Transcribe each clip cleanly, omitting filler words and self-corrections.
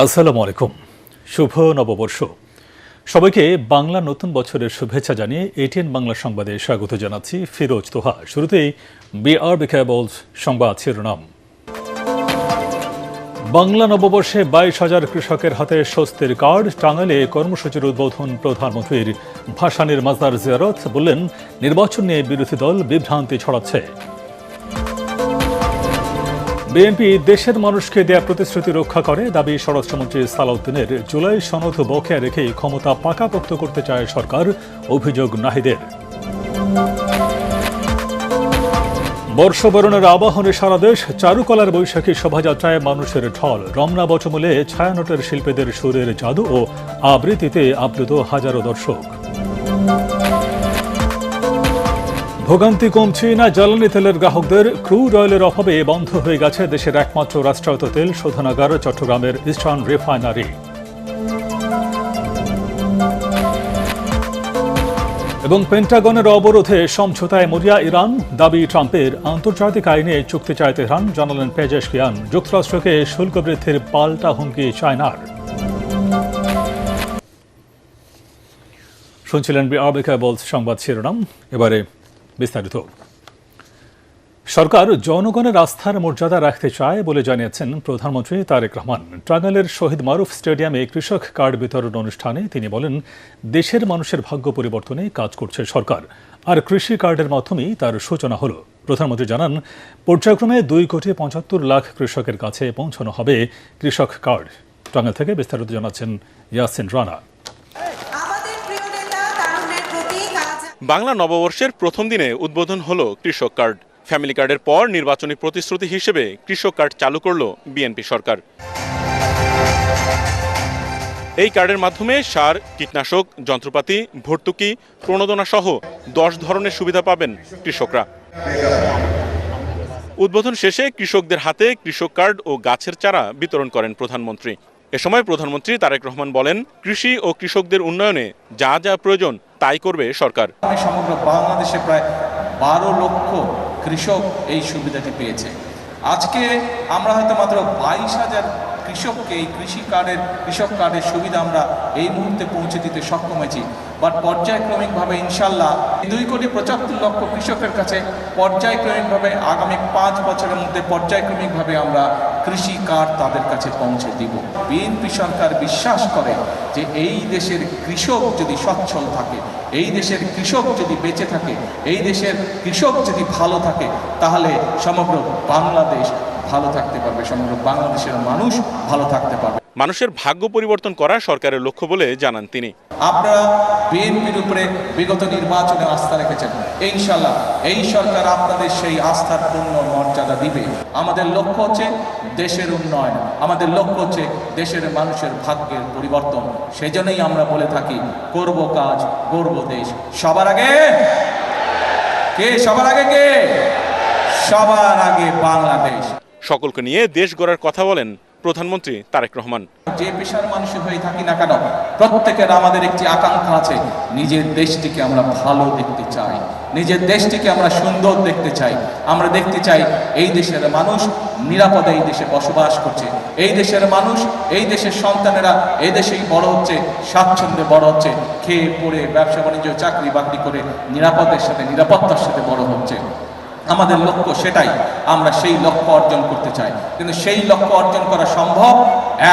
আসসালামু আলাইকুম। শুভ নববর্ষ। সবাইকে বাংলা নতুন বছরের শুভেচ্ছা জানিয়ে এটিএন বাংলা সংবাদে স্বাগত জানাচ্ছি ফিরোজ তোহা। শুরুতেই বিআরবি কেবলস সংবাদ শিরোনাম। বাংলা নববর্ষে 22,000 কৃষকের হাতে স্বস্তির কার্ড। টাঙ্গাইলে কর্মসূচির উদ্বোধন প্রধানমন্ত্রীর। ভাসানীর মাজার জিয়ারত, বললেন নির্বাচন নিয়ে বিরোধী দল বিভ্রান্তি ছড়াচ্ছে। বিএনপি দেশের মানুষকে দেয়া প্রতিশ্রুতি রক্ষা করে, দাবি স্বরাষ্ট্রমন্ত্রী সালাউদ্দিনের। জুলাই সনদ বকেয়া রেখেই ক্ষমতা পাকাপোক্ত করতে চায় সরকার, অভিযোগ নাহিদের। বর্ষবরণের আবাহনে সারা দেশ। চারুকলার বৈশাখী শোভাযাত্রায় মানুষের ঢল। রমনা বটমূলে ছায়ানটের শিল্পীদের সুরের জাদু ও আবৃত্তিতে আপ্লুত হাজারো দর্শক। ভোগান্তি কমছে না জ্বালানি তেলের গ্রাহকদের। ক্রুড অয়েলের অভাবে বন্ধ হয়ে গেছে দেশের একমাত্র রাষ্ট্রায়ত্ত তেল শোধনাগার চট্টগ্রামের ইস্টার্ন রিফাইনারি। এবং পেন্টাগনের অবরোধে সমঝোতায় মরিয়া ইরান, দাবি ট্রাম্পের। আন্তর্জাতিক আইনে চুক্তি চায় তেহরান, জানালেন পেজেশকিয়ান। যুক্তরাষ্ট্রকে শুল্ক বৃদ্ধির পাল্টা হুমকি চায়নার। শুনছিলেন বিআরবি কেবলস সংবাদ শিরোনাম। এবারে বিস্তারিত। সরকার জনগণের আস্থার মর্যাদা রাখতে চায় বলে জানিয়েছেন প্রধানমন্ত্রী তারেক রহমান। টাঙ্গাইলের শহীদ মারুফ স্টেডিয়ামে কৃষক কার্ড বিতরণ অনুষ্ঠানে তিনি বলেন, দেশের মানুষের ভাগ্য পরিবর্তনে কাজ করছে সরকার, আর কৃষি কার্ডের মাধ্যমেই তার সূচনা হলো। প্রধানমন্ত্রী জানান, পর্যায়ক্রমে 2,75,00,000 কৃষকের কাছে পৌঁছানো হবে কৃষক কার্ড। টাঙ্গাইল থেকে বিস্তারিত জানাচ্ছেন ইয়াসিন রানা। বাংলা নববর্ষের প্রথম দিনে উদ্বোধন হলো কৃষক কার্ড। ফ্যামিলি কার্ডের পর নির্বাচনী প্রতিশ্রুতি হিসেবে কৃষক কার্ড চালু করল বিএনপি সরকার। এই কার্ডের মাধ্যমে সার, কীটনাশক, যন্ত্রপাতি, ভর্তুকি, প্রণোদনা সহ 10 ধরনের সুবিধা পাবেন কৃষকরা। উদ্বোধন শেষে কৃষকদের হাতে কৃষক কার্ড ও গাছের চারা বিতরণ করেন প্রধানমন্ত্রী। এ সময় প্রধানমন্ত্রী তারেক রহমান বলেন, কৃষি ও কৃষকদের উন্নয়নে যা যা প্রয়োজন তাই করবে সরকার। সমগ্র বাংলাদেশে প্রায় 12 লক্ষ কৃষক এই সুবিধাটি পেয়েছে। আজকে আমরা হয়তো মাত্র 22,000 কৃষককে এই কৃষক কার্ডের সুবিধা আমরা এই মুহূর্তে পৌঁছে দিতে সক্ষম হয়েছি। বাট পর্যায়ক্রমিকভাবে ইনশাল্লাহ 2,75,00,000 কৃষকের কাছে পর্যায়ক্রমিকভাবে আগামী 5 বছরের মধ্যে পর্যায়ক্রমিকভাবে আমরা কৃষি কার্ড তাদের কাছে পৌঁছে দিব। বিএনপি সরকার বিশ্বাস করে যে এই দেশের কৃষক যদি সচ্ছল থাকে, এই দেশের কৃষক যদি বেঁচে থাকে, এই দেশের কৃষক যদি ভালো থাকে, তাহলে সমগ্র বাংলাদেশ ভালো থাকতে পারবে, সমগ্র বাংলাদেশের মানুষ ভালো থাকতে পারবে। মানুষের ভাগ্য পরিবর্তন করা সরকারের লক্ষ্য বলে জানান তিনি। আপনারা বিএনপির উপরে বিগত নির্বাচনে আস্থা রেখেছেন, ইনশাল্লাহ এই সরকার আপনাদের সেই আস্থার পূর্ণ মর্যাদা দিবে। আমাদের লক্ষ্য হচ্ছে দেশের উন্নয়ন, আমাদের লক্ষ্য হচ্ছে দেশের মানুষের ভাগ্যের পরিবর্তন। সেজন্যই আমরা বলে থাকি, করব কাজ, গড়ব দেশ। সবার আগে কে? সবার আগে কে? সবার আগে বাংলাদেশ। সকলকে নিয়ে দেশ গড়ার কথা বলেন প্রধানমন্ত্রী তারেক রহমান। যে পেশার মানুষ হয়ে থাকি না কেন, প্রত্যেকের আমাদের একটি আকাঙ্ক্ষা আছে, নিজের দেশটিকে আমরা ভালো দেখতে চাই, নিজের দেশটিকে আমরা সুন্দর দেখতে চাই। আমরা দেখতে চাই এই দেশের মানুষ নিরাপদে এই দেশে বসবাস করছে, এই দেশের মানুষ, এই দেশের সন্তানেরা এই দেশেই বড় হচ্ছে, স্বাচ্ছন্দ্যে বড় হচ্ছে, খেয়ে পড়ে ব্যবসা বাণিজ্য চাকরি বাকরি করে নিরাপত্তার সাথে বড় হচ্ছে। আমাদের লক্ষ্য সেটাই, আমরা সেই লক্ষ্য অর্জন করতে চাই। কিন্তু সেই লক্ষ্য অর্জন করা সম্ভব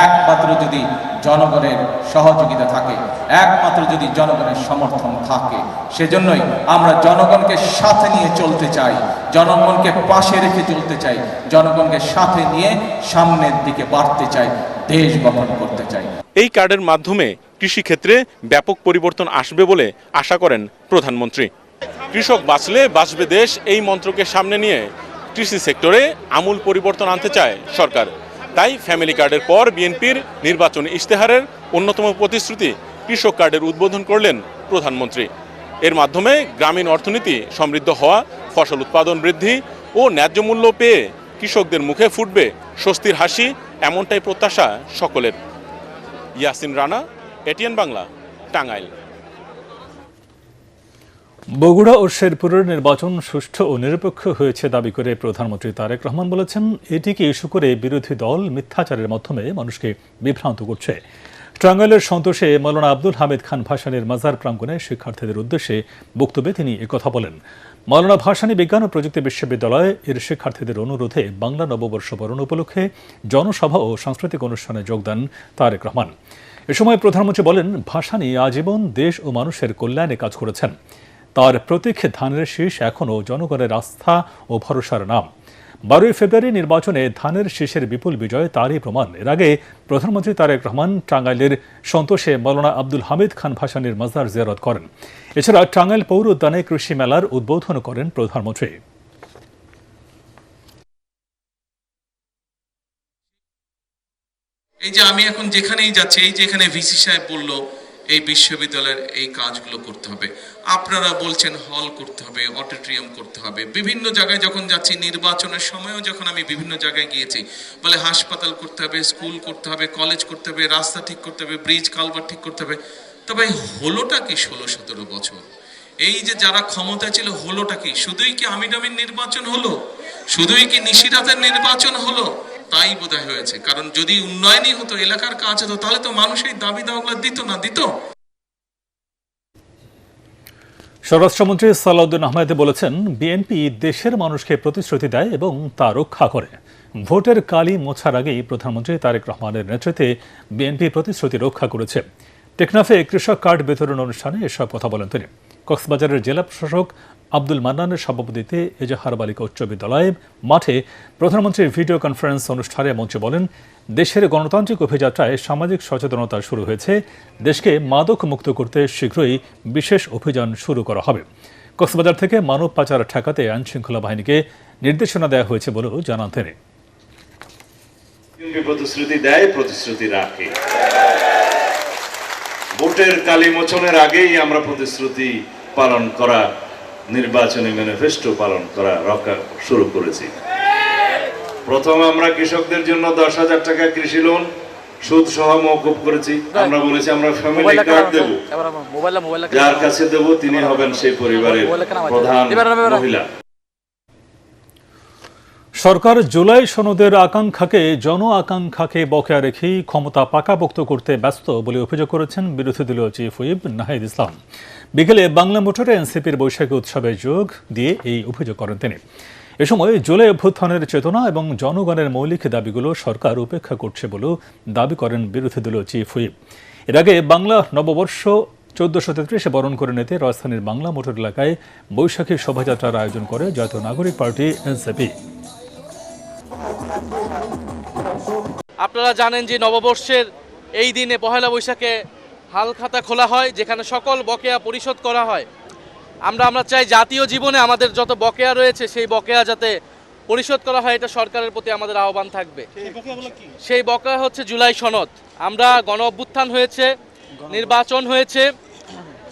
একমাত্র যদি জনগণের সহযোগিতা থাকে, একমাত্র যদি জনগণের সমর্থন থাকে। সেজন্যই আমরা জনগণকে সাথে নিয়ে চলতে চাই, জনগণকে পাশে রেখে চলতে চাই, জনগণকে সাথে নিয়ে সামনের দিকে বাড়তে চাই, দেশ গঠন করতে চাই। এই কার্ডের মাধ্যমে কৃষিক্ষেত্রে ব্যাপক পরিবর্তন আসবে বলে আশা করেন প্রধানমন্ত্রী। কৃষক বাঁচলে বাঁচবে দেশ, এই মন্ত্রকে সামনে নিয়ে কৃষি সেক্টরে আমূল পরিবর্তন আনতে চায় সরকার। তাই ফ্যামিলি কার্ডের পর বিএনপির নির্বাচনী ইশতেহারের অন্যতম প্রতিশ্রুতি কৃষক কার্ডের উদ্বোধন করলেন প্রধানমন্ত্রী। এর মাধ্যমে গ্রামীণ অর্থনীতি সমৃদ্ধ হওয়া, ফসল উৎপাদন বৃদ্ধি ও ন্যায্য মূল্য পেয়ে কৃষকদের মুখে ফুটবে স্বস্তির হাসি, এমনটাই প্রত্যাশা সকলের। ইয়াসিন রানা, এটিএন বাংলা, টাঙ্গাইল। বগুড়া ও শেরপুরের নির্বাচন সুষ্ঠু ও নিরপেক্ষ হয়েছে দাবি করে প্রধানমন্ত্রী তারেক রহমান বলেছেন, এটিকে ইস্যু করে বিরোধী দল মিথ্যাচারের মাধ্যমে মানুষকে বিভ্রান্ত করছে। টাঙ্গাইলের সন্তোষে মৌলানা আব্দুল হামিদ খান ভাসানীর মাজার প্রাঙ্গণে শিক্ষার্থীদের উদ্দেশ্যে বক্তব্যে তিনি একথা বলেন। মৌলানা ভাসানী বিজ্ঞান ও প্রযুক্তি বিশ্ববিদ্যালয় এর শিক্ষার্থীদের অনুরোধে বাংলা নববর্ষ বরণ উপলক্ষে জনসভা ও সাংস্কৃতিক অনুষ্ঠানে যোগ দেন তারেক রহমান। এ সময় প্রধানমন্ত্রী বলেন, ভাসানী আজীবন দেশ ও মানুষের কল্যাণে কাজ করেছেন। তার প্রতীক ধানের শীষ এখনও জনগণের আস্থা ও ভরসার নাম। 12 ফেব্রুয়ারি নির্বাচনে ধানের শীষের বিপুল বিজয় তারই প্রমাণ। এর আগে প্রধানমন্ত্রী তারেক রহমান টাঙ্গাইলের সন্তোষে মৌলানা আব্দুল হামিদ খান ভাসানীর মাজার জিয়ারত করেন। এছাড়া টাঙ্গাইল পৌর উদ্যানে কৃষি মেলার উদ্বোধন করেন প্রধানমন্ত্রী। এই যে আমি এখন যেখানেই যাচ্ছি, এই যে এখানে ভিসি সাহেব বললো এই বিশ্ববিদ্যালয়ের এই কাজগুলো করতে হবে, আপনারা বলছেন হল করতে হবে, অডিটোরিয়াম করতে হবে। বিভিন্ন জায়গায় যখন যাচ্ছি, নির্বাচনের সময়ও যখন আমি বিভিন্ন জায়গায় গিয়েছি, বলে হাসপাতাল করতে হবে, স্কুল করতে হবে, কলেজ করতে হবে, রাস্তা ঠিক করতে হবে, ব্রিজ কালভার্ট ঠিক করতে হবে। তবে হলোটা কি 16-17 বছর? এই যে যারা ক্ষমতা ছিল, হলোটা কি? শুধুই কি আমির নির্বাচন হলো? শুধুই কি নিশিরাতের নির্বাচন হলো? তাই বোধহয় হয়েছে। কারণ যদি উন্নয়নই হতো, এলাকার কাজ হতো, তাহলে তো মানুষ এই দাবি দাওয়াগুলো দিত। স্বরাষ্ট্রমন্ত্রী সালাউদ্দিন আহমেদ বলেছেন, বিএনপি দেশের মানুষকে প্রতিশ্রুতি দেয় এবং তা রক্ষা করে। ভোটের কালি মোছার আগেই প্রধানমন্ত্রী তারেক রহমানের নেতৃত্বে বিএনপি প্রতিশ্রুতি রক্ষা করেছে। টেকনাফে কৃষক কার্ড বিতরণ অনুষ্ঠানে এসব কথা বলেন তিনি। কক্সবাজারের জেলা প্রশাসক আব্দুল মান্নানের সভাপতিত্বে এজাহার বালিকা উচ্চ বিদ্যালয় মাঠে প্রধানমন্ত্রীর ভিডিও কনফারেন্স অনুষ্ঠানে মঞ্চে বলেন, দেশের গণতান্ত্রিক অভিযাত্রায় সামাজিক সচেতনতা শুরু হয়েছে। দেশকে মাদক মুক্ত করতে শীঘ্রই বিশেষ অভিযান শুরু করা হবে। কক্সবাজার থেকে মানব পাচার ঠেকাতে আইনশৃঙ্খলা বাহিনীকে নির্দেশনা দেওয়া হয়েছে বলেও জানান তিনি। প্রতিশ্রুতি দেয়, প্রতিশ্রুতি রাখে। ভোটের কালি মোচনের আগেই আমরা প্রতিশ্রুতি পালন করা, নির্বাচনী ম্যানিফেস্টো পালন করা, রক্ষা শুরু করেছি। প্রথম আমরা কৃষকদের জন্য 10,000 টাকা কৃষি লোন সুদ সহ মওকুফ করেছি। আমরা বলেছি আমরা ফ্যামিলি কার্ড দেব, যার কাছে দেব তিনি হবেন সেই পরিবারের প্রধান মহিলা। সরকার জুলাই সনদের আকাঙ্ক্ষাকে জন আকাঙ্ক্ষাকে বকেয়া রেখেই ক্ষমতা পাকাপোক্ত করতে ব্যস্ত বলে অভিযোগ করেছেন বিরোধী দলীয় চিফ হুইপ নাহিদ ইসলাম। বিকেলে বাংলা মোটরে এনসিপির বৈশাখী উৎসবে যোগ দিয়ে এই অভিযোগ করেন তিনি। এ সময় জুলাই অভ্যুত্থানের চেতনা এবং জনগণের মৌলিক দাবিগুলো সরকার উপেক্ষা করছে বলেও দাবি করেন বিরোধী দলীয় চিফ হুইপ। এর আগে বাংলা নববর্ষ 1433 বরণ করে নিতে রাজধানীর বাংলা মোটর এলাকায় বৈশাখী শোভাযাত্রার আয়োজন করে জাতীয় নাগরিক পার্টি এনসিপি। আপনারা জানেন যে নববর্ষের এই দিনে পহেলা বৈশাখে হালখাতা খোলা হয়, যেখানে সকল বকেয়া পরিশোধ করা হয়। আমরা চাই জাতীয় জীবনে আমাদের যত বকেয়া রয়েছে সেই বকেয়া যাতে পরিশোধ করা হয়, এটা সরকারের প্রতি আমাদের আহ্বান থাকবে। সেই বকেয়া হচ্ছে জুলাই সনদ। আমরা গণ অভ্যুত্থান হয়েছে, নির্বাচন হয়েছে,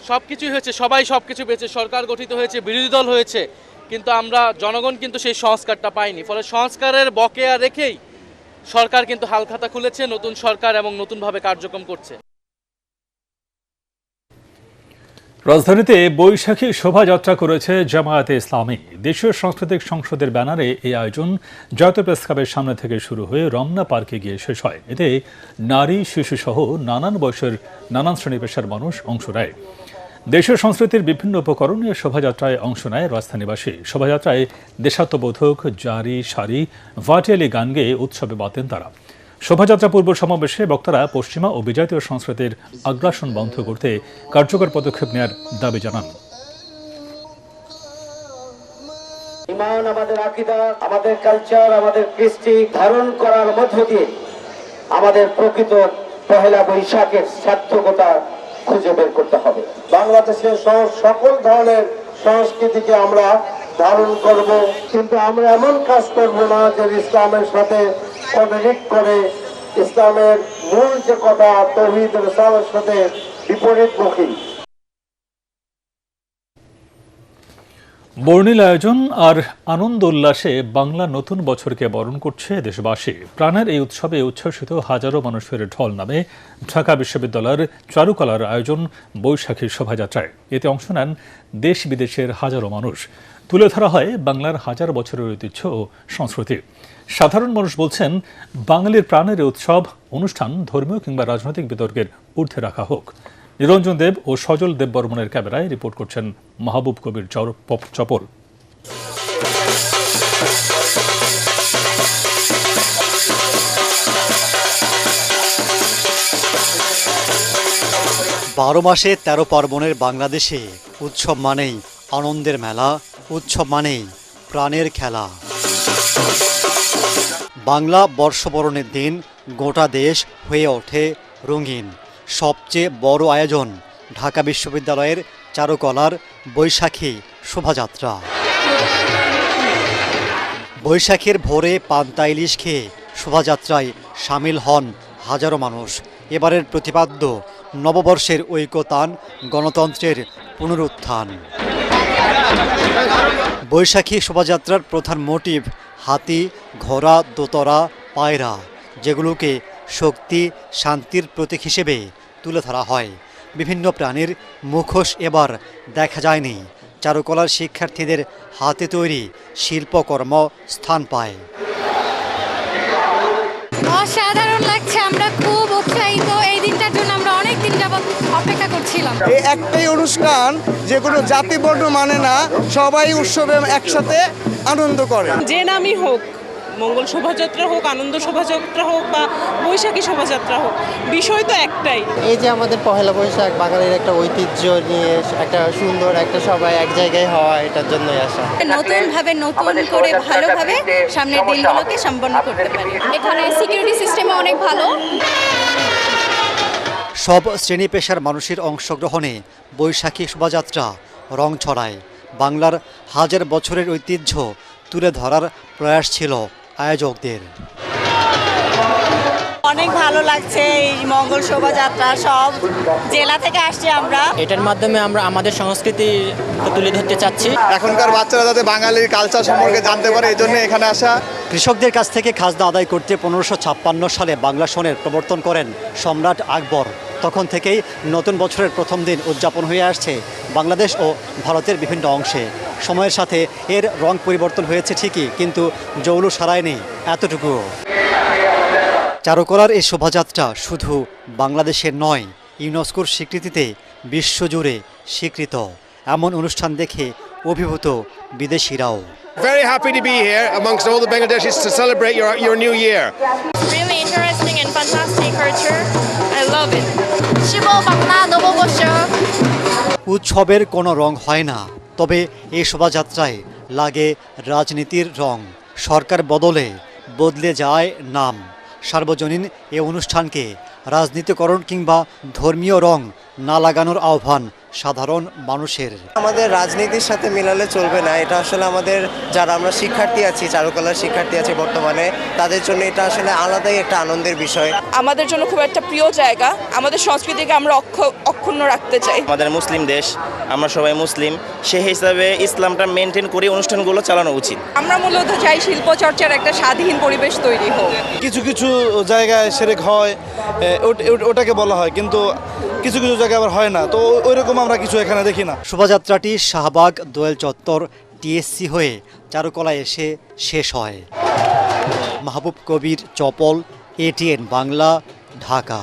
সব কিছুই হয়েছে, সবাই সব কিছু পেয়েছে, সরকার গঠিত হয়েছে, বিরোধী দল হয়েছে, কিন্তু আমরা জনগণ কিন্তু সেই সংস্কারটা পাইনি। ফলে সংস্কারের বকেয়া রেখেই সরকার কিন্তু হালখাতা খুলেছে, নতুন সরকার এবং নতুনভাবে কার্যক্রম করছে। রাজধানীতে বৈশাখী শোভাযাত্রা করেছে জামায়াতে ইসলামী। দেশীয় সাংস্কৃতিক সংসদের ব্যানারে এই আয়োজন জাতীয় প্রেস ক্লাবের সামনে থেকে শুরু হয়ে রমনা পার্কে গিয়ে শেষ হয়। এতে নারী, শিশু সহ নানান বয়সের নানান শ্রেণী পেশার মানুষ অংশ নেয়। দেশীয় সংস্কৃতির বিভিন্ন উপকরণে শোভাযাত্রায় অংশ নেয় রাজধানীবাসী। শোভাযাত্রায় দেশাত্মবোধক, জারি, সারি, ভাটিয়ালি গান গেয়ে উৎসবে বাতেন তারা। শোভাযাত্রা পূর্ব সমাবেশে বক্তারা পশ্চিমা ও বিজাতীয় সংস্কৃতির আগ্রাসন বন্ধ করতে কার্যকর পদক্ষেপ নেওয়ার দাবি জানান। ইমান, আমাদের আকীদা, আমাদের কালচার, আমাদের কৃষ্টি ধারণ করার মধ্য দিয়ে আমাদের প্রকৃত পহেলা বৈশাখের সার্থকতা খুঁজে বের করতে হবে। বাংলাদেশের সকল ধরনের সংস্কৃতিকে আমরা ধারণ করব, কিন্তু আমরা এমন কাজ করব না যে ইসলামের সাথে কন্ট্রাডিক্ট করে, ইসলামের মূল যে কথা তাওহীদ রিসালাতের সাথে বিপরীতমুখী। বর্ণিল আয়োজন আর আনন্দ উল্লাসে বাংলা নতুন বছরকে বরণ করছে দেশবাসী। প্রাণের এই উৎসবে উচ্ছ্বসিত হাজারো মানুষের ঢল নামে ঢাকা বিশ্ববিদ্যালয়ের চারুকলার আয়োজন বৈশাখী শোভাযাত্রায়। এতে অংশ নেন দেশ বিদেশের হাজারো মানুষ। তুলে ধরা হয় বাংলার হাজার বছরের ঐতিহ্য ও সংস্কৃতি। সাধারণ মানুষ বলছেন, বাঙালির প্রাণের এই উৎসব অনুষ্ঠান ধর্মীয় কিংবা রাজনৈতিক বিতর্কের ঊর্ধ্বে রাখা হোক। নিরঞ্জন দেব ও সজল দেব বর্মনের ক্যামেরায় রিপোর্ট করছেন মাহবুব কবির চপল। 12 মাসে 13 পার্বণের বাংলাদেশে উৎসব মানেই আনন্দের মেলা, উৎসব মানেই প্রাণের খেলা। বাংলা বর্ষবরণের দিন গোটা দেশ হয়ে ওঠে রঙিন। সবচেয়ে বড় আয়োজন ঢাকা বিশ্ববিদ্যালয়ের চারুকলার বৈশাখী শোভাযাত্রা। বৈশাখের ভোরে পান্তা ইলিশ খেয়ে শোভাযাত্রায় সামিল হন হাজারো মানুষ। এবারের প্রতিপাদ্য নববর্ষের ঐক্যতান, গণতন্ত্রের পুনরুত্থান। বৈশাখী শোভাযাত্রার প্রধান মোটিভ হাতি, ঘোড়া, দোতরা, পায়রা, যেগুলোকে শক্তি, শান্তির প্রতীক হিসেবে তুলে ধরা হয়। বিভিন্ন প্রাণীর মুখোশ এবার দেখা যায়নি। চারুকলার শিক্ষার্থীদের হাতে তৈরি শিল্পকর্ম স্থান পায়। অসাধারণ লাগছে, আমরা খুব উৎসাহিত। এই দিনটার জন্য আমরা অনেক দিন যাবত অপেক্ষা করছিলাম। এই একটাই অনুষ্ঠান যে কোনো জাতি বর্ণ মানে না, সবাই উৎসবে একসাথে আনন্দ করে। যে নামই হোক, মঙ্গল শোভাযাত্রা হোক, আনন্দ শোভাযাত্রা হোক বা বৈশাখী শোভাযাত্রা হোক, বিষয় তো একটাই। এই যে আমাদের পহেলা বৈশাখ, বাঙালির একটা ঐতিহ্য নিয়ে একটা সুন্দর একটা সবাই এক জায়গায় হওয়া, এটার জন্যই আসা। নতুনভাবে নতুন করে ভালোভাবে সামনের দিনগুলোকে সম্পন্ন করতে পারি। এখানে সিকিউরিটি সিস্টেমও অনেক ভালো। সব শ্রেণী পেশার মানুষের অংশগ্রহণে বৈশাখী শোভাযাত্রা রং ছড়ায়। বাংলার হাজার বছরের ঐতিহ্য তুলে ধরার প্রয়াস ছিল আয়োজকদের। অনেক ভালো লাগছে এই মঙ্গল শোভাযাত্রা, সব জেলা থেকে আসছি আমরা। এটার মাধ্যমে আমরা আমাদের সংস্কৃতি তুলে ধরতে চাচ্ছি। এখনকার বাচ্চারা যাতে বাঙালির কালচার সম্পর্কে জানতে পারে, এই জন্য এখানে আসা। কৃষকদের কাছ থেকে খাজনা আদায় করতে 1556 সালে বাংলা সনের প্রবর্তন করেন সম্রাট আকবর। তখন থেকেই নতুন বছরের প্রথম দিন উদযাপন হয়ে আসছে বাংলাদেশ ও ভারতের বিভিন্ন অংশে। সময়ের সাথে এর রং পরিবর্তন হয়েছে ঠিকই, কিন্তু জৌলুস সারায়নি এতটুকুও। চারুকলার এই শোভাযাত্রা শুধু বাংলাদেশের নয়, ইউনেস্কোর স্বীকৃতিতে বিশ্বজুড়ে স্বীকৃত। এমন অনুষ্ঠান দেখে অভিভূত বিদেশিরাও। Very happy to be here amongst all the Bangladeshis to celebrate your new year. Really interesting and fantastic culture. I love it. শুভ বাংলা নববর্ষ। উৎসবের কোনো রং হয় না, তবে এই শোভাযাত্রায় লাগে রাজনীতির রং। সরকার বদলে যায় নাম। সার্বজনীন এ অনুষ্ঠানকে রাজনীতিকরণ কিংবা ধর্মীয় রং না লাগানোর আহ্বান সাধারণ মানুষের। আমাদের রাজনীতির সাথে মিলালে চলবে না। এটা আসলে আমাদের যারা আমরা শিক্ষার্থী আছি, চারুকলার শিক্ষার্থী আছি বর্তমানে, তাদের জন্য এটা আসলে আলাদাই একটা আনন্দের বিষয়। আমাদের জন্য খুব একটা প্রিয় জায়গা, আমাদের সংস্কৃতিকে আমরা অক্ষুণ্ণ রাখতে চাই। আমাদের মুসলিম দেশ, আমরা সবাই মুসলিম, সেই হিসাবে ইসলামটা মেনটেন করে অনুষ্ঠানগুলো চালানো উচিত। আমরা মূলত চাই শিল্প চর্চার একটা স্বাধীন পরিবেশ তৈরি হোক। কিছু কিছু জায়গায় সেরেক হয়, ওটাকে বলা হয়, কিন্তু কিছু কিছু জায়গায় আবার হয় না। তো ওইরকম আমরা কিছু এখানে দেখি না। শোভাযাত্রাটি শাহবাগ, দোয়েল চত্বর, টিএসসি হয়ে চারুকলায় এসে শেষ হয়। মাহবুব কবির চপল, এটিএন বাংলা, ঢাকা।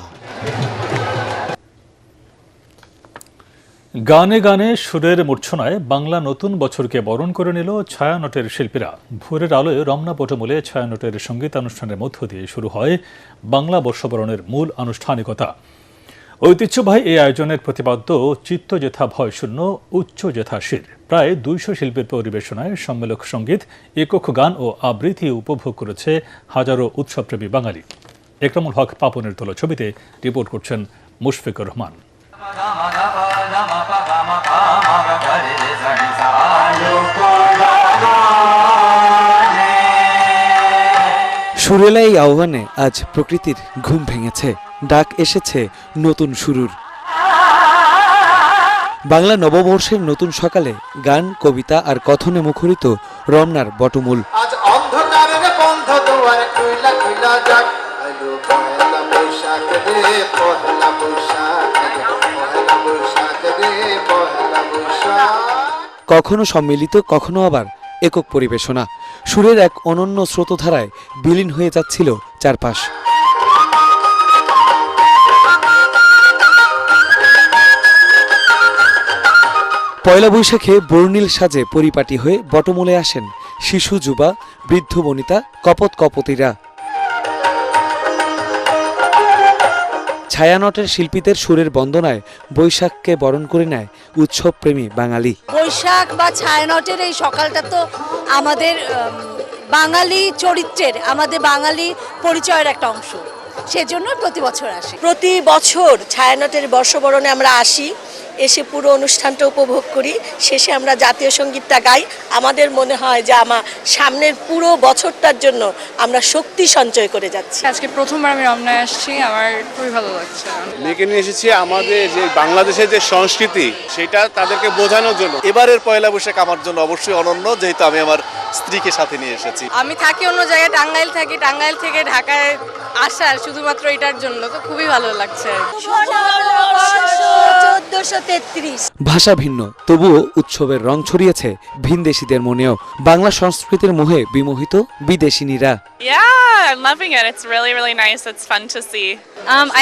গানে গানে সুরের মূর্ছনায় বাংলা নতুন বছরকে বরণ করে নিল ছায়ানটের শিল্পীরা। ভোরের আলোয় রমনা পটমূলে ছায়ানটের সঙ্গীতানুষ্ঠানের মধ্য দিয়ে শুরু হয় বাংলা বর্ষবরণের মূল আনুষ্ঠানিকতা। ঐতিহ্যবাহী এই আয়োজনের প্রতিপাদ্য চিত্ত যেথা ভয় শূন্য, উচ্চ যেথা শির। প্রায় 200 শিল্পীর পরিবেশনায় সম্মেলক সঙ্গীত, একক গান ও আবৃত্তি উপভোগ করেছে হাজারো উৎসবপ্রেমী বাঙালি। একরামুল হক পাপনের তোলা ছবিতে রিপোর্ট করছেন মুশফিকুর রহমান। সুরেলা এই আহ্বানে আজ প্রকৃতির ঘুম ভেঙেছে। ডাক এসেছে নতুন শুরুর। বাংলা নববর্ষের নতুন সকালে গান, কবিতা আর কথনে মুখরিত রমনার বটমূল। আজ অন্ধকারের বন্ধ দুয়ার খুইলা খুইলা যাক, আইলো পহেলা বৈশাখ রে, পহেলা বৈশাখ, পহেলা বৈশাখ রে, পহেলা বৈশাখ। কখনো সম্মিলিত, কখনো আবার একক পরিবেশনা। সুরের এক অনন্য স্রোতধারায় বিলীন হয়ে যাচ্ছিল চারপাশ। পয়লা বৈশাখে বর্ণিল সাজে পরিপাটি হয়ে বটমূলে আসেন শিশু, যুবা, বৃদ্ধ, বনিতা, কপত কপতিরা। ছায়ানটের শিল্পীদের সুরের বন্দনায় বৈশাখকে বরণ করে নেয় উৎসবপ্রেমী বাঙালি। বৈশাখ বা ছায়ানটের এই সকালটা তো আমাদের বাঙালি চরিত্রের, আমাদের বাঙালি পরিচয়ের একটা অংশ, সেজন্য প্রতি বছর আসি। প্রতি বছর ছায়ানটের বর্ষবরণে আমরা আসি, এসে পুরো অনুষ্ঠানটা উপভোগ করি, শেষে আমরা জাতীয় সঙ্গীতটা গাই। আমাদের মনে হয় যে আমার সামনের পুরো বছরটার জন্য আমরা শক্তি সঞ্চয় করে যাচ্ছি। আজকে প্রথমবার আমি রমনায় আসছি, আমার খুবই ভালো লাগছে। মেয়েকে নিয়ে এসেছি আমাদের যে বাংলাদেশের যে সংস্কৃতি সেটা তাদেরকে বোঝানোর জন্য। এবারের পয়লা বৈশাখ আমার জন্য অবশ্যই অনন্য, যেহেতু আমি আমার স্ত্রীকে সাথে নিয়ে এসেছি। আমি থাকি অন্য জায়গায়, টাঙ্গাইল থাকি, টাঙ্গাইল থেকে ঢাকায় আসার শুধুমাত্র এটার জন্য তো খুবই ভালো লাগছে। 1433 ভাষা ভিন্ন, তবুও উৎসবের রং ছড়িয়েছে ভিনদেশীদের মনেও। বাংলা সংস্কৃতির মোহে বিমোহিত বিদেশিনীরা। Yeah, I'm loving it. It's really, really nice. It's fun to see.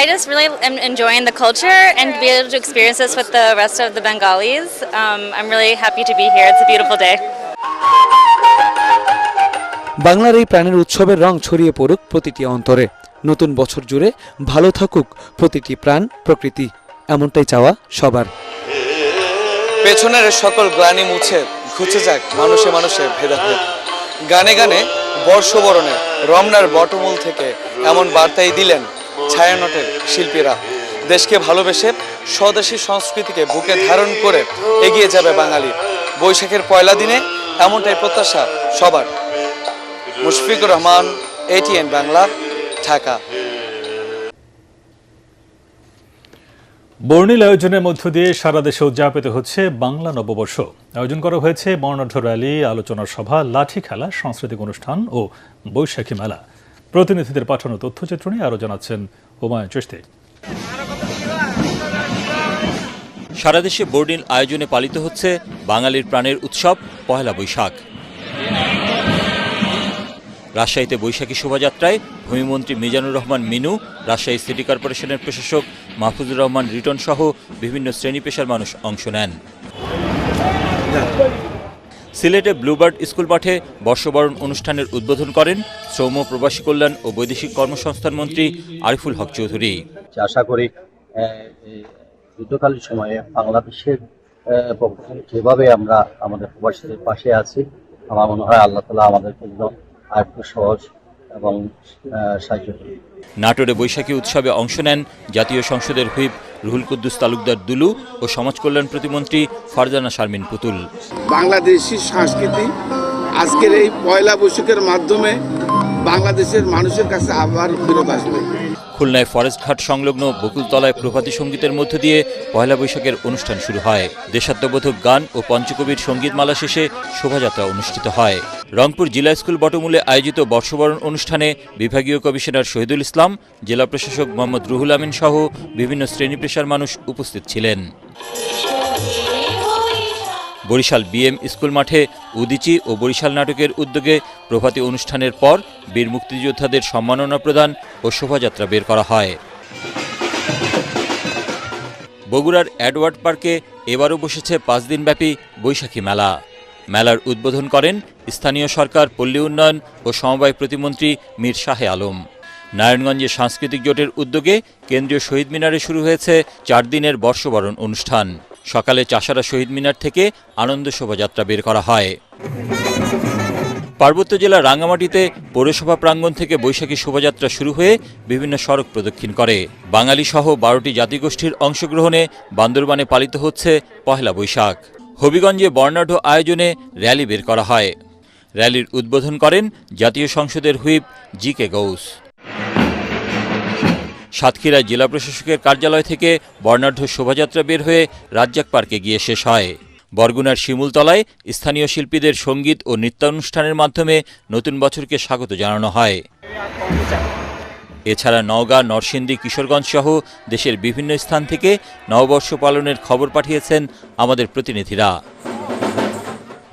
I just really am enjoying the culture and to be able to experience this with the rest of the Bengalis. I'm really happy to be here. It's a beautiful day. বাংলার এই প্রাণের উৎসবের রং ছড়িয়ে পড়ুক প্রতিটি অন্তরে। নতুন বছর জুড়ে ভালো থাকুক প্রতিটি প্রাণ, প্রকৃতি, এমনটাই চাওয়া সবার। পেছনের সকল গ্লানি মুছে ঘুচে যাক মানুষে মানুষে ভেদাভেদ। গানে গানে বর্ষবরণে রমনার বটমূল থেকে এমন বার্তাই দিলেন ছায়ানটের শিল্পীরা। দেশকে ভালোবেসে স্বদেশী সংস্কৃতিকে বুকে ধারণ করে এগিয়ে যাবে বাঙালি। বৈশাখের পয়লা দিনে এমনটাই প্রত্যাশা সবার। মুশফিকুর রহমান, ATN বাংলা, ঢাকা। বর্ণিল আয়োজনের মধ্য দিয়ে সারা দেশে উদযাপিত হচ্ছে বাংলা নববর্ষ। আয়োজন করা হয়েছে বর্ণাঢ্য র্যালি, আলোচনা সভা, লাঠি খেলা, সাংস্কৃতিক অনুষ্ঠান ও বৈশাখী মেলা। প্রতিনিধিদের পাঠানো তথ্যচিত্র নিয়ে আরও জানাচ্ছেন হুমায়ুন চিশতি। সারা দেশে বর্ণিল আয়োজনে পালিত হচ্ছে বাঙালির প্রাণের উৎসব পহেলা বৈশাখ। রাজশাহীতে বৈশাখী শোভাযাত্রায় ভূমিমন্ত্রী মিজানুর রহমান মিনু, রাজশাহী সিটি কর্পোরেশনের প্রশাসক মাহফুজুর রহমান রিটন সহ বিভিন্ন শ্রেণী পেশার মানুষ অংশ নেন। সিলেটে ব্লুবার্ড স্কুল মাঠে বর্ষবরণ অনুষ্ঠানের উদ্বোধন করেন শ্রম, প্রবাসী কল্যাণ ও বৈদেশিক কর্মসংস্থান মন্ত্রী আরিফুল হক চৌধুরী। আশা করি যুদ্ধকালীন সময়ে বাংলাদেশের পক্ষ থেকে যেভাবে আমরা আমাদের প্রবাসীদের পাশে আছি, আমার মনে হয় আল্লাহ তাআলা আমাদের জন্য আরেকটু সহজ এবং সাহায্য করি। নাটোরে বৈশাখী উৎসবে অংশ নেন জাতীয় সংসদের হুইপ রুহুল কুদ্দুস তালুকদার দুলু ও সমাজ কল্যাণ প্রতিমন্ত্রী ফারজানা শারমিন পুতুল। বাংলাদেশি সংস্কৃতি আজকের এই পয়লা বৈশাখের মাধ্যমে বাংলাদেশের মানুষের কাছে আবার ফেরত আসবে। খুলনায় ফরেস্ট ঘাট সংলগ্ন বকুলতলায় প্রভাতী সঙ্গীতের মধ্য দিয়ে পয়লা বৈশাখের অনুষ্ঠান শুরু হয়। দেশাত্মবোধক গান ও পঞ্চকবির সঙ্গীতমালা শেষে শোভাযাত্রা অনুষ্ঠিত হয়। রংপুর জিলা স্কুল বটমূলে আয়োজিত বর্ষবরণ অনুষ্ঠানে বিভাগীয় কমিশনার শহীদুল ইসলাম, জেলা প্রশাসক মোহাম্মদ রুহুল আমিন সহ বিভিন্ন শ্রেণী পেশার মানুষ উপস্থিত ছিলেন। বরিশাল BM স্কুল মাঠে উদীচী ও বরিশাল নাটকের উদ্যোগে প্রভাতী অনুষ্ঠানের পর বীর মুক্তিযোদ্ধাদের সম্মাননা প্রদান ও শোভাযাত্রা বের করা হয়। বগুড়ার অ্যাডওয়ার্ড পার্কে এবারও বসেছে 5 দিনব্যাপী বৈশাখী মেলা। মেলার উদ্বোধন করেন স্থানীয় সরকার, পল্লী উন্নয়ন ও সমবায় প্রতিমন্ত্রী মীর শাহে আলম। নারায়ণগঞ্জে সাংস্কৃতিক জোটের উদ্যোগে কেন্দ্রীয় শহীদ মিনারে শুরু হয়েছে 4 দিনের বর্ষবরণ অনুষ্ঠান। সকালে চাষারা শহীদ মিনার থেকে আনন্দ শোভাযাত্রা বের করা হয়। পার্বত্য জেলার রাঙ্গামাটিতে পৌরসভা প্রাঙ্গণ থেকে বৈশাখী শোভাযাত্রা শুরু হয়ে বিভিন্ন সড়ক প্রদক্ষিণ করে। বাঙালি সহ 12টি জাতিগোষ্ঠীর অংশগ্রহণে বান্দরবানে পালিত হচ্ছে পহেলা বৈশাখ। হবিগঞ্জে বর্ণাঢ্য আয়োজনে র্যালি বের করা হয়। র্যালির উদ্বোধন করেন জাতীয় সংসদের হুইপ GK গৌস। সাতক্ষীরায় জেলা প্রশাসকের কার্যালয় থেকে বর্ণাঢ্য শোভাযাত্রা বের হয়ে রাজ্জাক পার্কে গিয়ে শেষ হয়। বরগুনার শিমুলতলায় স্থানীয় শিল্পীদের সঙ্গীত ও নৃত্যানুষ্ঠানের মাধ্যমে নতুন বছরকে স্বাগত জানানো হয়। এছাড়া নওগাঁ, নরসিংদী, কিশোরগঞ্জ সহ দেশের বিভিন্ন স্থান থেকে নববর্ষ পালনের খবর পাঠিয়েছেন আমাদের প্রতিনিধিরা।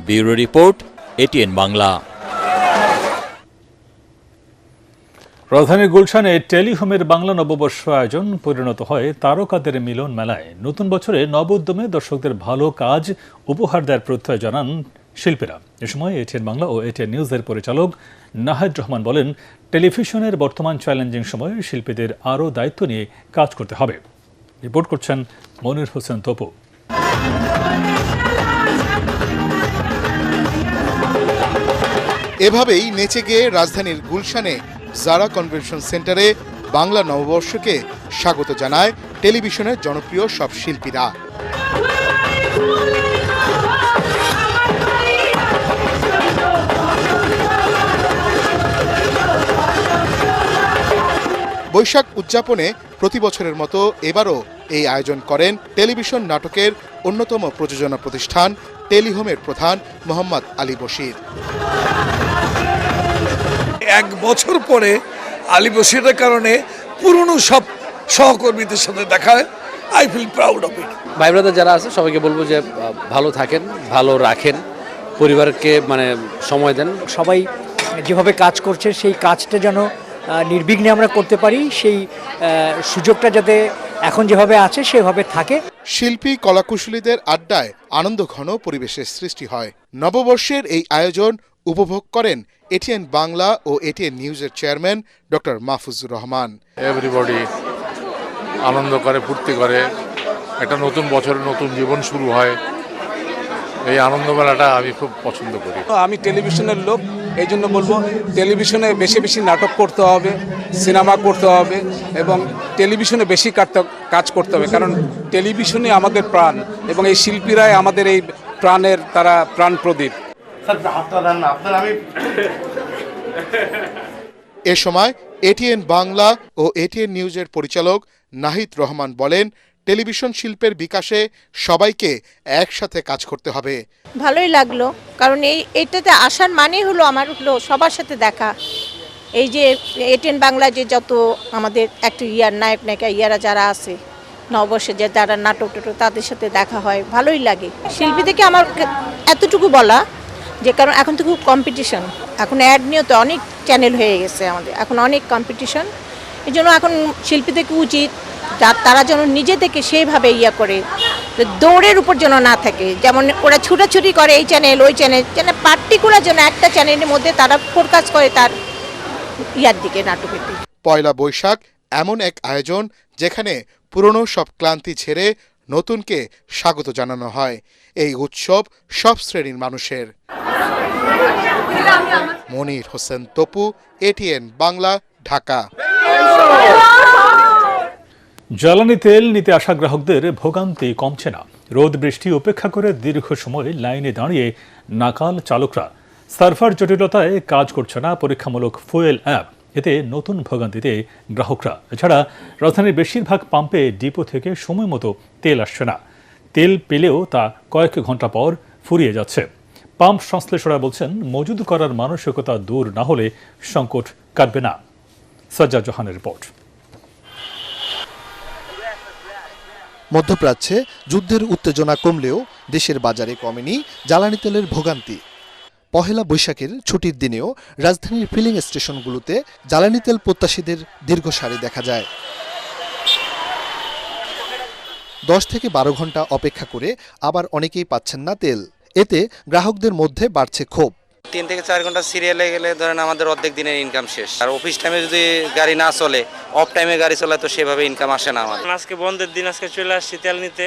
Bureau report, ATN Bangla. রাজধানীর গুলশানে টেলিহোমের বাংলা নববর্ষ আয়োজন পরিণত হয় তারকাদের মিলন মেলায়। নতুন বছরে নব উদ্যমে দর্শকদের ভালো কাজ উপহার দেওয়ার প্রত্যয় জানান শিল্পীরা। এ সময় এটিএন বাংলা ও এটিএন নিউজের পরিচালক নাহিদ রহমান বলেন, টেলিভিশনের বর্তমান চ্যালেঞ্জিং সময়ে শিল্পীদের আরও দায়িত্ব নিয়ে কাজ করতে হবে। রিপোর্ট করছেন মনির হোসেন তপু। এভাবেই নেচে গিয়ে রাজধানীর গুলশানে জারা কনভেনশন সেন্টারে বাংলা নববর্ষকে স্বাগত জানায় টেলিভিশনের জনপ্রিয় সব শিল্পীরা। বৈশাখ উদযাপনে প্রতি বছরের মতো এবারও এই আয়োজন করেন টেলিভিশন নাটকের অন্যতম প্রযোজনা প্রতিষ্ঠান টেলিহোমের প্রধান মোহাম্মদ আলী বশির। এক বছর পরে আলী বশিরের কারণে পুরনো সব সহকর্মীদের সাথে দেখা, I feel proud of it. ভাই ব্রাদার যারা আছে সবাইকে বলবো যে ভালো থাকেন, ভালো রাখেন, পরিবারকে সময় দেন। সবাই যেভাবে কাজ করছে সেই কাজটা যেন নির্বিঘ্নে আমরা করতে পারি, সেই সুযোগটা যাতে এখন যেভাবে আছে সেভাবে থাকে। শিল্পী কলাকুশলীদের আড্ডায় আনন্দ ঘন পরিবেশের সৃষ্টি হয়। নববর্ষের এই আয়োজন উপভোগ করেন এটিএন বাংলা ও এটিএন নিউজের chairman doctor Mahfuzur Rahman. Everybody আনন্দ করে, ফুর্তি করে, একটা নতুন বছরের নতুন জীবন শুরু হয়। এই আনন্দ মেলাটা আমি খুব পছন্দ করি। আমি টেলিভিশনের লোক, এই জন্য বলবো টেলিভিশনে বেশি বেশি নাটক করতে হবে, সিনেমা করতে হবে এবং টেলিভিশনে বেশি কাজ করতে হবে, কারণ টেলিভিশনে আমাদের প্রাণ এবং এই শিল্পীরাই আমাদের এই প্রাণের তারা প্রাণ প্রদীপ। এ সময় এটিএন বাংলা ও এটিএন নিউজের পরিচালক নাহিদ রহমান বলেন, টেলিভিশন শিল্পের বিকাশে সবাইকে একসাথে কাজ করতে হবে। ভালোই লাগলো, কারণ এইটাতে আসার মানেই হলো আমার সবার সাথে দেখা। এই যে এটিএন বাংলা যে যত আমাদের একটা নায়ক নায়িকা যারা আছে নববর্ষে যে যারা নাটক তাদের সাথে দেখা হয়, ভালোই লাগে। শিল্পী থেকে আমার এতটুকু বলা যে কারণ এখন তো খুব কম্পিটিশন, এখন অ্যাড নিয়েও তো অনেক চ্যানেল হয়ে গেছে আমাদের, এখন অনেক কম্পিটিশন। এই জন্য এখন শিল্পী থেকে উচিত তারা যেন নিজে থেকে সেইভাবে করে, দৌড়ের উপর যেন না থাকে। যেমন ওরা ছুটাছুটি করে এই চ্যানেল ওই চ্যানেল, পার্টিকুলার যেন একটা চ্যানেলের মধ্যে তারা ফোকাস করে তার দিকে, নাটকের দিকে। পয়লা বৈশাখ এমন এক আয়োজন যেখানে পুরনো সব ক্লান্তি ছেড়ে নতুনকে স্বাগত জানানো হয়। এই উৎসব সব শ্রেণীর মানুষের। মনির হোসেন তপু, এটিএন বাংলা, ঢাকা। জ্বালানি তেল নিতে আসা গ্রাহকদের ভোগান্তি কমছে না। রোদ বৃষ্টি উপেক্ষা করে দীর্ঘ সময় লাইনে দাঁড়িয়ে নাকাল চালকরা। সার্ভার জটিলতায় কাজ করছে না পরীক্ষামূলক ফুয়েল অ্যাপ, এতে নতুন ভোগান্তিতে গ্রাহকরা। এছাড়া রাজধানীর বেশিরভাগ পাম্পে ডিপো থেকে সময় মতো তেল আসছে না। তেল পেলেও তা কয়েক ঘন্টা পর ফুরিয়ে যাচ্ছে। পাম্প সংশ্লেষকরা বলছেন, মজুদ করার মানসিকতা দূর না হলে সংকট কাটবে না। সাজ্জাদ জাহানের রিপোর্ট। মধ্যপ্রাচ্যে যুদ্ধের উত্তেজনা কমলেও দেশের বাজারে কমেনি জ্বালানি তেলের ভোগান্তি। পহেলা বৈশাখের ছুটির দিনেও রাজধানীর ফিলিং স্টেশনগুলোতে জ্বালানি তেল প্রত্যাশীদের দীর্ঘ সারি দেখা যায়। 10 থেকে 12 ঘন্টা অপেক্ষা করে আবার অনেকেই পাচ্ছেন না তেল। এতে গ্রাহকদের মধ্যে বাড়ছে ক্ষোভ। 3 থেকে 4 ঘন্টা সিরিয়ালে গেলে ধরেন আমাদের অর্ধেক দিনের ইনকাম শেষ। আর অফিস টাইমে যদি গাড়ি না চলে, অফ টাইমে গাড়ি চলে, তো সেভাবে ইনকাম আসে না আমাদের। আজকে বন্ধের দিন, আজকে চলে আসছি তেল নিতে।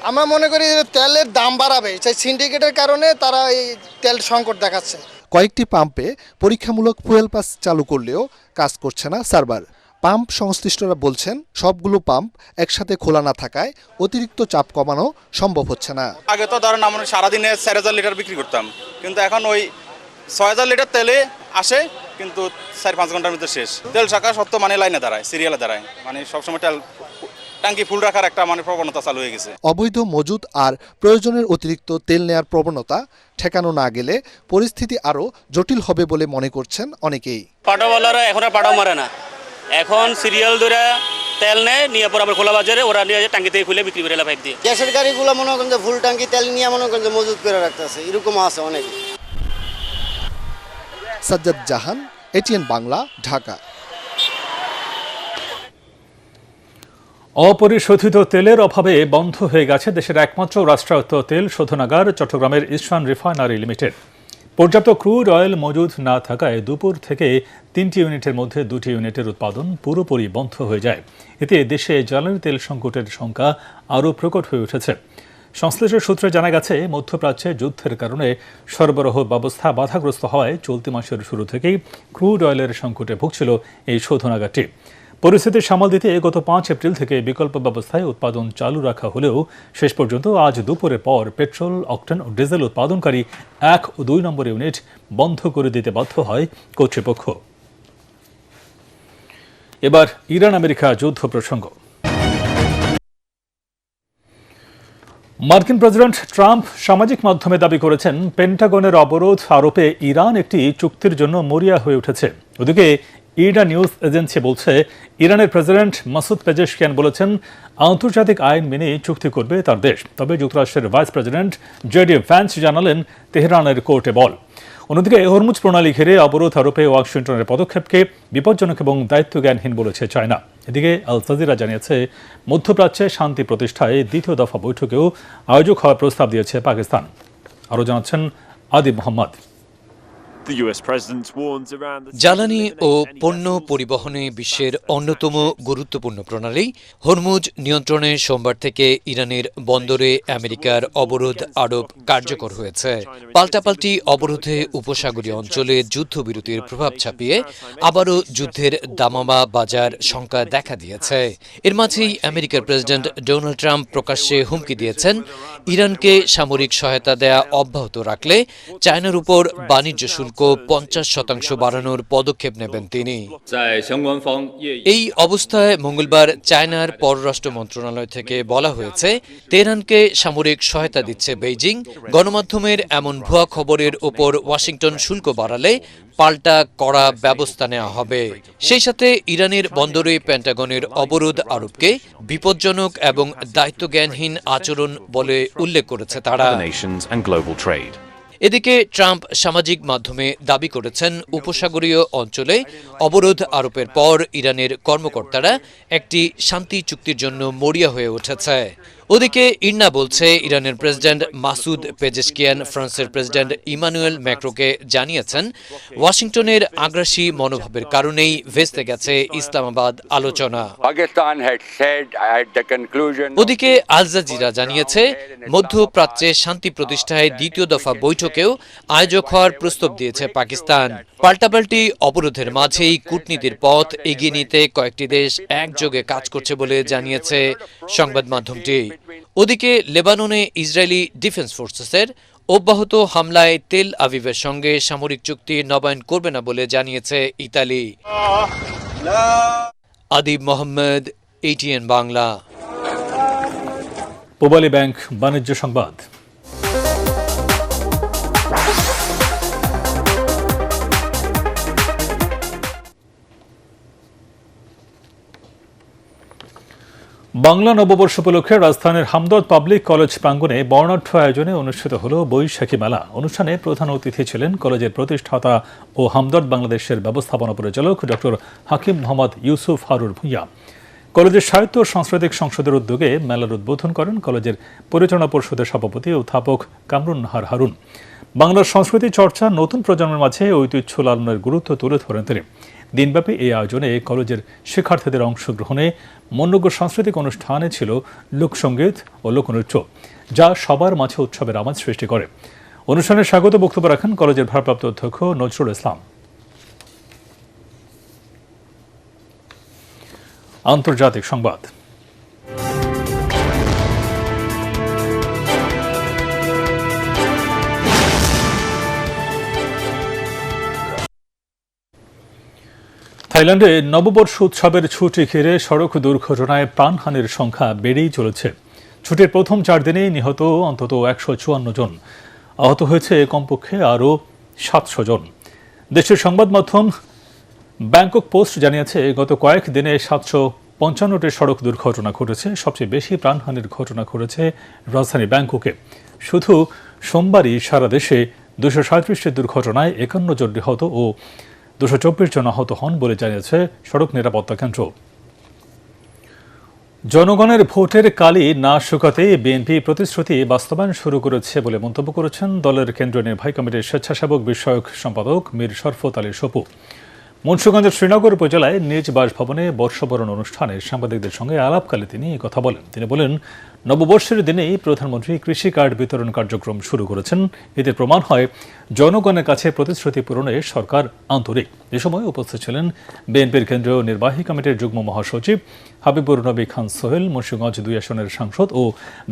আমরা মনে করি তেলের দাম বাড়াবে, সেই সিন্ডিকেটের কারণে তারা এই তেল সংকট দেখাচ্ছে। কয়েকটি পাম্পে পরীক্ষামূলক ফুয়েল পাস চালু করলেও কাজ করছে না সার্ভার। পাম্প সংশ্লিষ্টরা বলছেন, সবগুলো পাম্প একসাথে খোলা না থাকায় অতিরিক্ত চাপ কমানো সম্ভব হচ্ছে না। আগে তো ধরেন আমরা সারাদিনে 4000 লিটার বিক্রি করতাম, কিন্তু এখন ওই 6000 লিটার তেলে আসে, কিন্তু 4-5 ঘন্টার মধ্যে শেষ। তেল শাখা সত্য মানে লাইনে দাঁড়ায়, সিরিয়ালে দাঁড়ায়, মানে সবসময় তেল ট্যাঙ্কি ফুল রাখার একটা মানে প্রবণতা চালু হয়ে গেছে। অবৈধ মজুত আর প্রয়োজনের অতিরিক্ত তেল নেয়ার প্রবণতা ঠেকানো না গেলে পরিস্থিতি আরও জটিল হবে বলে মনে করছেন অনেকেই। পাটাওয়ালারা এখন আর পাটাও মারে না, এখন সিরিয়াল ধরে তেল নেয়, নিয়ে পর আবার খোলা বাজারে ওরা নিয়ে ট্যাঙ্কি থেকে খুলে বিক্রি করে পাইপ দিয়ে। গ্যাসের গাড়িগুলো মনে করেন যে ফুল ট্যাঙ্কি তেল নিয়ে মনে করেন যে মজুত করে রাখতেছে, এরকম আছে অনেক। সাজ্জাদ জাহান, এটিএন বাংলা, ঢাকা। অপরিশোধিত তেলের অভাবে বন্ধ হয়ে গেছে দেশের একমাত্র রাষ্ট্রায়ত্ত তেল শোধনাগার চট্টগ্রামের ইস্টার্ন রিফাইনারি লিমিটেড। পর্যাপ্ত ক্রুড অয়েল মজুদ না থাকায় দুপুর থেকে 3টি ইউনিটের মধ্যে 2টি ইউনিটের উৎপাদন পুরোপুরি বন্ধ হয়ে যায়। এতে দেশে জ্বালানি তেল সংকটের শঙ্কা আরও প্রকট হয়ে উঠেছে। সংশ্লিষ্ট সূত্রে জানা গেছে, মধ্যপ্রাচ্যে যুদ্ধের কারণে সরবরাহ ব্যবস্থা বাধাগ্রস্ত হওয়ায় চলতি মাসের শুরু থেকেই ক্রুড অয়েলের সংকটে ভুগছিল এই শোধনাগারটি। পরিস্থিতি সামাল দিতে গত 5 এপ্রিল থেকে বিকল্প ব্যবস্থায় উৎপাদন চালু রাখা হলেও শেষ পর্যন্ত আজ দুপুরের পর পেট্রোল, অকটেন ও ডিজেল উৎপাদনকারী 1 ও 2 নম্বর ইউনিট বন্ধ করে দিতে বাধ্য হয় কর্তৃপক্ষ। এবার ইরান আমেরিকা যুদ্ধ প্রসঙ্গ। মার্কিন প্রেসিডেন্ট ট্রাম্প সামাজিক মাধ্যমে দাবি করেছেন, পেন্টাগনের অবরোধ আরোপে ইরান একটি চুক্তির জন্য মরিয়া হয়ে উঠেছে। ওদিকে ইডা নিউজ এজেন্সি বলছে, ইরানের প্রেসিডেন্ট মাসুদ পেজেশকিয়ান বলেছেন, আন্তর্জাতিক আইন মেনে চুক্তি করবে তার দেশ। তবে যুক্তরাষ্ট্রের ভাইস প্রেসিডেন্ট জেডি ভ্যান্স জানালেন, তেহরানের কোর্টে বল। অন্যদিকে হরমুজ প্রণালী ঘিরে অবরোধ আরোপে ওয়াশিংটনের পদক্ষেপকে বিপজ্জনক এবং দায়িত্বজ্ঞানহীন বলেছে চায়না। এদিকে আল জাজিরা জানিয়েছে, মধ্যপ্রাচ্যে শান্তি প্রতিষ্ঠায় দ্বিতীয় দফা বৈঠকেও আয়োজক হওয়ার প্রস্তাব দিয়েছে পাকিস্তান। আরও জানাচ্ছেন আদিব মোহাম্মদ। জ্বালানি ও পণ্য পরিবহনে বিশ্বের অন্যতম গুরুত্বপূর্ণ প্রণালী হরমুজ নিয়ন্ত্রণে সোমবার থেকে ইরানের বন্দরে আমেরিকার অবরোধ আরোপ কার্যকর হয়েছে। পাল্টাপাল্টি অবরোধে উপসাগরীয় অঞ্চলে যুদ্ধবিরতির প্রভাব ছাপিয়ে আবারও যুদ্ধের দামামা বাজার শঙ্কা দেখা দিয়েছে। এর মাঝেই আমেরিকার প্রেসিডেন্ট ডোনাল্ড ট্রাম্প প্রকাশ্যে হুমকি দিয়েছেন, ইরানকে সামরিক সহায়তা দেয়া অব্যাহত রাখলে চায়নার উপর বাণিজ্য শুল্ক 50% বাড়ানোর পদক্ষেপ নেবেন তিনি। এই অবস্থায় মঙ্গলবার চায়নার পররাষ্ট্র মন্ত্রণালয় থেকে বলা হয়েছে, তেহরানকে সামরিক সহায়তা দিচ্ছে বেইজিং। গণমাধ্যমের এমন ভুয়া খবরের ওপর ওয়াশিংটন শুল্ক বাড়ালে পাল্টা কড়া ব্যবস্থা নেওয়া হবে। সেই সাথে ইরানের বন্দরে পেন্টাগনের অবরোধ আরোপকে বিপজ্জনক এবং দায়িত্বজ্ঞানহীন আচরণ বলে উল্লেখ করেছে তারা। এদিকে ট্রাম্প সামাজিক মাধ্যমে দাবি করেছেন, উপসাগরীয় অঞ্চলে অবরোধ আরোপের পর ইরানের কর্মকর্তারা একটি শান্তি চুক্তির জন্য মরিয়া হয়ে উঠেছে। ওদিকে ইরনা বলছে, ইরানের প্রেসিডেন্ট মাসুদ পেজেশকিয়ান ফ্রান্সের প্রেসিডেন্ট ইমানুয়েল ম্যাক্রোকে জানিয়েছেন, ওয়াশিংটনের আগ্রাসী মনোভাবের কারণেই ভেস্তে গেছে ইসলামাবাদ আলোচনা। ওদিকে আল জাজিরা জানিয়েছে, মধ্যপ্রাচ্যে শান্তি প্রতিষ্ঠায় দ্বিতীয় দফা বৈঠকেও আয়োজক হওয়ার প্রস্তাব দিয়েছে পাকিস্তান। পাল্টাপাল্টি অবরোধের মাঝেই কূটনীতির পথ এগিয়ে নিতে কয়েকটি দেশ একযোগে কাজ করছে বলে জানিয়েছে সংবাদ মাধ্যমটি। ওদিকে লেবাননে ইসরায়েলি ডিফেন্স ফোর্সেসের অব্যাহত হামলায় তেল আভিভের সঙ্গে সামরিক চুক্তি নবায়ন করবে না বলে জানিয়েছে Italy. Adib Mohammad, ATN Bangla. Pubali bank বাণিজ্য সংবাদ। বাংলা নববর্ষ উপলক্ষে রাজধানীর হামদর্দ পাবলিক কলেজ প্রাঙ্গণে বর্ণাঢ্য আয়োজনে অনুষ্ঠিত হল বৈশাখী মেলা। অনুষ্ঠানে প্রধান অতিথি ছিলেন কলেজের প্রতিষ্ঠাতা ও হামদর্দ বাংলাদেশের ব্যবস্থাপনা পরিচালক ডক্টর হাকিম মোহাম্মদ ইউসুফ হারুর ভূঁইয়া। কলেজের সাহিত্য ও সাংস্কৃতিক সংসদের উদ্যোগে মেলার উদ্বোধন করেন কলেজের পরিচালনা পরিষদের সভাপতি অধ্যাপক কামরুন নাহার হারুন। বাংলার সংস্কৃতি চর্চা নতুন প্রজন্মের মাঝে ঐতিহ্য লালনের গুরুত্ব তুলে ধরেন তিনি। দিনব্যাপী এই আয়োজনে কলেজের শিক্ষার্থীদের অংশগ্রহণে মনোজ্ঞ সাংস্কৃতিক অনুষ্ঠানে ছিল লোকসঙ্গীত ও লোকনৃত্য, যা সবার মাঝে উৎসবের আমেজ সৃষ্টি করে। অনুষ্ঠানে স্বাগত বক্তব্য রাখেন কলেজের ভারপ্রাপ্ত অধ্যক্ষ নজরুল ইসলাম। আন্তর্জাতিক সংবাদ। থাইল্যান্ডে নববর্ষ উৎসবের ছুটি ঘিরে সড়ক দুর্ঘটনায় প্রাণহানির সংখ্যা বেড়েই চলেছে। ছুটির প্রথম 4 দিনেই নিহত অন্তত 154 জন, আহত হয়েছে কমপক্ষে আরও 700 জন। দেশের সংবাদ মাধ্যম ব্যাংকক পোস্ট জানিয়েছে, গত কয়েক দিনে 755টি সড়ক দুর্ঘটনা ঘটেছে। সবচেয়ে বেশি প্রাণহানির ঘটনা ঘটেছে রাজধানী ব্যাংককে। শুধু সোমবারই সারা দেশে 237টি দুর্ঘটনায় 51 জন নিহত ও 224 জন আহত হন বলে জানিয়েছে সড়ক নিরাপত্তা কেন্দ্র। জনগণের ভোটের কালি না শুকাতে বিএনপি প্রতিশ্রুতি বাস্তবায়ন শুরু করেছে বলে মন্তব্য করেছেন দলের কেন্দ্রীয় নির্বাহী কমিটির স্বেচ্ছাসেবক বিষয়ক সম্পাদক মীর শরফত আলী সপু। মুন্সিগঞ্জের শ্রীনগর উপজেলায় নিজ বাসভবনে বর্ষবরণ অনুষ্ঠানে সাংবাদিকদের সঙ্গে আলাপকালে তিনি এই কথা বলেন। তিনি বলেন, নববর্ষের দিনেই প্রধানমন্ত্রী কৃষি কার্ড বিতরণ কার্যক্রম শুরু করেছেন। এতে প্রমাণ হয় জনগণের কাছে প্রতিশ্রুতি পূরণে সরকার আন্তরিক। এ সময় উপস্থিত ছিলেন বিএনপির কেন্দ্রীয় নির্বাহী কমিটির যুগ্ম মহাসচিব হাবিবুর নবী খান সোহেল, মুন্সিগঞ্জ 2 আসনের সাংসদ ও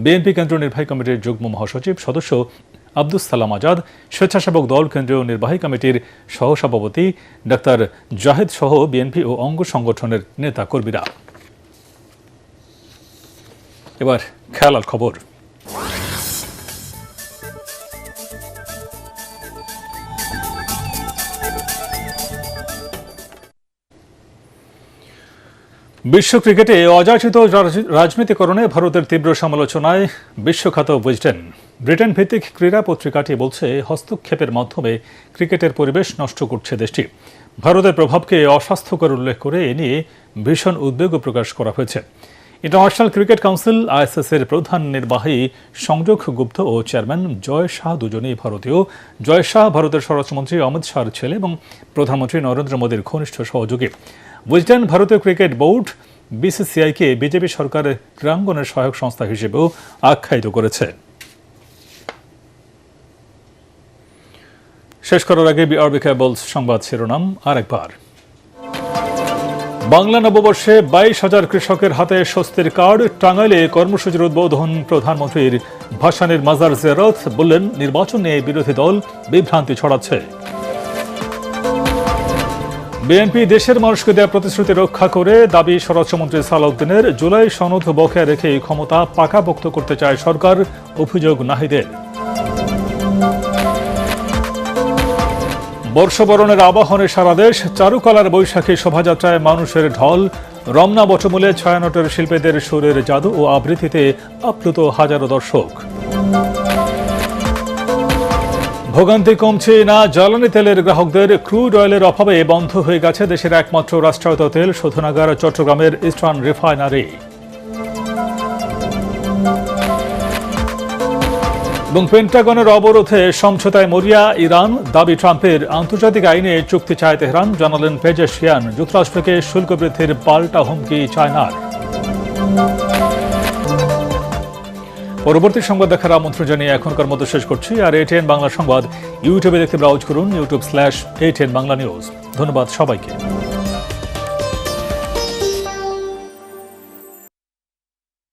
বিএনপি কেন্দ্রীয় নির্বাহী কমিটির যুগ্ম মহাসচিব সদস্য আব্দুস সালাম আজাদ, স্বেচ্ছাসেবক দল কেন্দ্রীয় নির্বাহী কমিটির সহসভাপতি ডাক্তার জাহেদ সহ বিএনপি ও অঙ্গ সংগঠনের নেতা কর্মীরা। এবার খেলার খবর। বিশ্ব ক্রিকেটে অযাচিত রাজনীতিকরণে ভারতের তীব্র সমালোচনায় বিশ্বখ্যাত উইজডেন। ব্রিটেন ভিত্তিক ক্রীড়া পত্রিকাটি বলছে, হস্তক্ষেপের মাধ্যমে ক্রিকেটের পরিবেশ নষ্ট করছে দেশটি। ভারতের প্রভাবকে অস্বাস্থ্যকর উল্লেখ করে এ নিয়ে ভীষণ উদ্বেগও প্রকাশ করা হয়েছে। ইন্টারন্যাশনাল ক্রিকেট কাউন্সিল ISS এর প্রধান নির্বাহী সংযোগ গুপ্ত ও চেয়ারম্যান জয় শাহ দুজনেই ভারতীয়। জয় শাহ ভারতের স্বরাষ্ট্রমন্ত্রী অমিত শাহর ছেলে এবং প্রধানমন্ত্রী নরেন্দ্র মোদীর ঘনিষ্ঠ সহযোগী। উইজডেন ভারতীয় ক্রিকেট বোর্ড BCCI-কে বিজেপি সরকারের ক্রীড়াঙ্গনের সহায়ক সংস্থা হিসেবেও আখ্যায়িত করেছে। শেষ করার আগে BRB কেবলস সংবাদ শিরোনাম আরেকবার। বাংলা নববর্ষে 22,000 কৃষকের হাতে স্বস্তির কার্ড। টাঙ্গাইলে কর্মসূচির উদ্বোধন প্রধানমন্ত্রীর। ভাসানের মাজার জিয়ারত, বললেন নির্বাচন নিয়ে বিরোধী দল বিভ্রান্তি ছড়াচ্ছে। বিএনপি দেশের মানুষকে দেওয়া প্রতিশ্রুতি রক্ষা করে দাবি স্বরাষ্ট্রমন্ত্রী সালাউদ্দিনের। জুলাই সনদ বকেয়া রেখে ক্ষমতা পাকাপোক্ত করতে চায় সরকার, অভিযোগ নাহিদের। বর্ষবরণের আবাহনে সারা দেশ। চারুকলার বৈশাখী শোভাযাত্রায় মানুষের ঢল। রমনা বটমূলে ছায়ানটের শিল্পীদের সুরের জাদু ও আবৃত্তিতে আপ্লুত হাজারো দর্শক। ভোগান্তি কমছে না জ্বালানি তেলের গ্রাহকদের। ক্রুড অয়েলের অভাবে বন্ধ হয়ে গেছে দেশের একমাত্র রাষ্ট্রায়ত্ত তেল শোধনাগার চট্টগ্রামের ইস্টার্ন রিফাইনারি। এবং পেন্টাগনের অবরোধে সমঝোতায় মরিয়া ইরান। দাবি ট্রাম্পের, আন্তর্জাতিক আইনে চুক্তি চায় তেহরান, জানালেন পেজেশিয়ান। যুক্তরাষ্ট্রকে শুল্ক বৃদ্ধির পাল্টা হুমকি চায়নার। পরবর্তী সংবাদ দেখার আমন্ত্রণ জানিয়ে এখনকার মতো শেষ করছি। আর ATN বাংলা সংবাদ ইউটিউবে দেখতে ব্রাউজ করুন, youtube/ATN বাংলা নিউজ। ধন্যবাদ সবাইকে।